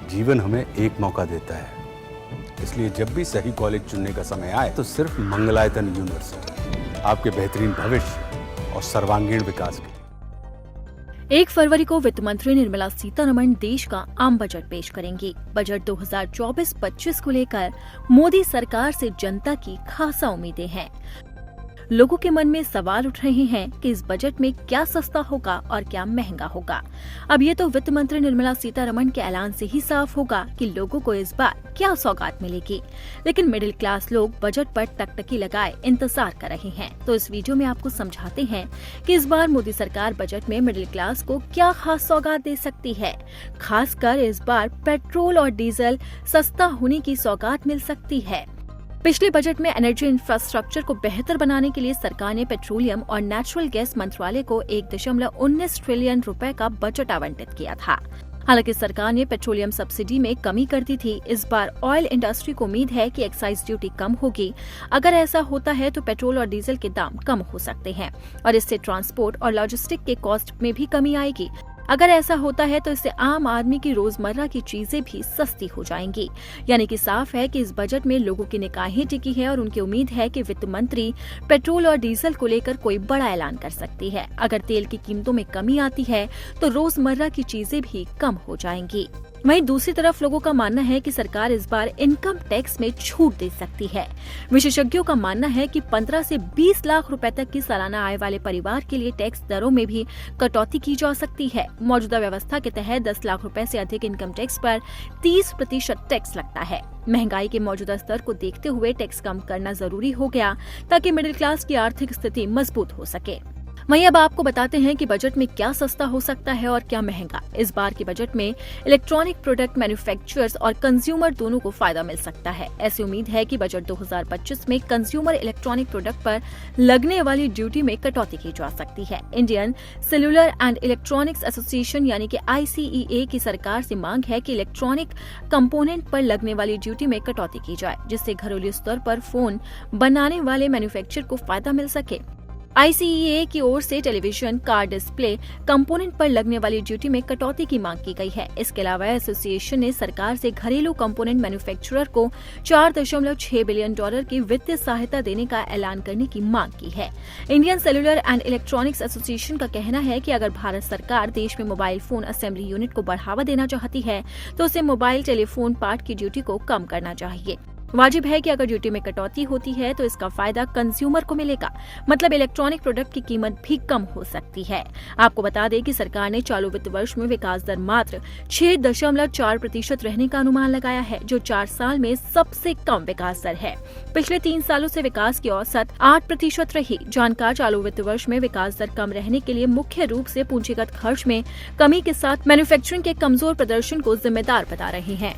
जीवन हमें एक मौका देता है, इसलिए जब भी सही कॉलेज चुनने का समय आए तो सिर्फ मंगलायतन यूनिवर्सिटी आपके बेहतरीन भविष्य और सर्वांगीण विकास के 1 फरवरी को वित्त मंत्री निर्मला सीतारमण देश का आम बजट पेश करेंगी। बजट 2024-25 को लेकर मोदी सरकार से जनता की खासा उम्मीदें हैं। लोगों के मन में सवाल उठ रहे हैं कि इस बजट में क्या सस्ता होगा और क्या महंगा होगा। अब ये तो वित्त मंत्री निर्मला सीतारमण के ऐलान से ही साफ होगा कि लोगों को इस बार क्या सौगात मिलेगी। लेकिन मिडिल क्लास लोग बजट पर टकटकी लगाए इंतजार कर रहे हैं। तो इस वीडियो में आपको समझाते हैं कि इस बार मोदी सरकार बजट में मिडिल क्लास को क्या खास सौगात दे सकती है। खासकर इस बार पेट्रोल और डीजल सस्ता होने की सौगात मिल सकती है। पिछले बजट में एनर्जी इंफ्रास्ट्रक्चर को बेहतर बनाने के लिए सरकार ने पेट्रोलियम और नेचुरल गैस मंत्रालय को 1.19 ट्रिलियन रुपए का बजट आवंटित किया था। हालांकि सरकार ने पेट्रोलियम सब्सिडी में कमी कर दी थी। इस बार ऑयल इंडस्ट्री को उम्मीद है कि एक्साइज ड्यूटी कम होगी। अगर ऐसा होता है तो पेट्रोल और डीजल के दाम कम हो सकते हैं और इससे ट्रांसपोर्ट और लॉजिस्टिक के कॉस्ट में भी कमी आएगी। अगर ऐसा होता है तो इससे आम आदमी की रोजमर्रा की चीजें भी सस्ती हो जाएंगी। यानी कि साफ है कि इस बजट में लोगों की निगाहें टिकी है और उनकी उम्मीद है कि वित्त मंत्री पेट्रोल और डीजल को लेकर कोई बड़ा ऐलान कर सकती है। अगर तेल की कीमतों में कमी आती है तो रोजमर्रा की चीजें भी कम हो जाएंगी। वहीं दूसरी तरफ लोगों का मानना है कि सरकार इस बार इनकम टैक्स में छूट दे सकती है। विशेषज्ञों का मानना है कि 15 से 20 लाख रुपए तक की सालाना आय वाले परिवार के लिए टैक्स दरों में भी कटौती की जा सकती है। मौजूदा व्यवस्था के तहत 10 लाख रुपए से अधिक इनकम टैक्स पर 30% टैक्स लगता है। महंगाई के मौजूदा स्तर को देखते हुए टैक्स कम करना जरूरी हो गया ताकि मिडिल क्लास की आर्थिक स्थिति मजबूत हो सके। वहीं अब आपको बताते हैं कि बजट में क्या सस्ता हो सकता है और क्या महंगा। इस बार के बजट में इलेक्ट्रॉनिक प्रोडक्ट मैन्युफैक्चरर्स और कंज्यूमर दोनों को फायदा मिल सकता है। ऐसी उम्मीद है कि बजट 2025 में कंज्यूमर इलेक्ट्रॉनिक प्रोडक्ट पर लगने वाली ड्यूटी में कटौती की जा सकती है। Indian cellular and electronics association यानी कि ICEA की सरकार से मांग है कि इलेक्ट्रॉनिक कंपोनेंट पर लगने वाली ड्यूटी में कटौती की जाए, जिससे घरेलू स्तर पर फोन बनाने वाले मैन्युफैक्चरर को फायदा मिल सके। ICEA की ओर से टेलीविजन, कार डिस्प्ले कंपोनेंट पर लगने वाली ड्यूटी में कटौती की मांग की गई है। इसके अलावा एसोसिएशन ने सरकार से घरेलू कंपोनेंट मैन्युफैक्चरर को $4.6 बिलियन की वित्तीय सहायता देने का ऐलान करने की मांग की है। Indian cellular and electronics association का कहना है कि अगर भारत सरकार देश में मोबाइल फोन असेंबली यूनिट को बढ़ावा देना चाहती है तो उसे मोबाइल टेलीफोन पार्ट की ड्यूटी को कम करना चाहिए। वाजिब है कि अगर ड्यूटी में कटौती होती है तो इसका फायदा कंज्यूमर को मिलेगा, मतलब इलेक्ट्रॉनिक प्रोडक्ट की कीमत भी कम हो सकती है। आपको बता दें कि सरकार ने चालू वित्त वर्ष में विकास दर मात्र 6.4% रहने का अनुमान लगाया है, जो 4 साल में सबसे कम विकास दर है। पिछले 3 सालों से विकास की औसत 8% रही। जानकार चालू वित्त वर्ष में विकास दर कम रहने के लिए मुख्य रूप से पूंजीगत खर्च में कमी के साथ मैन्युफैक्चरिंग के कमजोर प्रदर्शन को जिम्मेदार बता रहे हैं।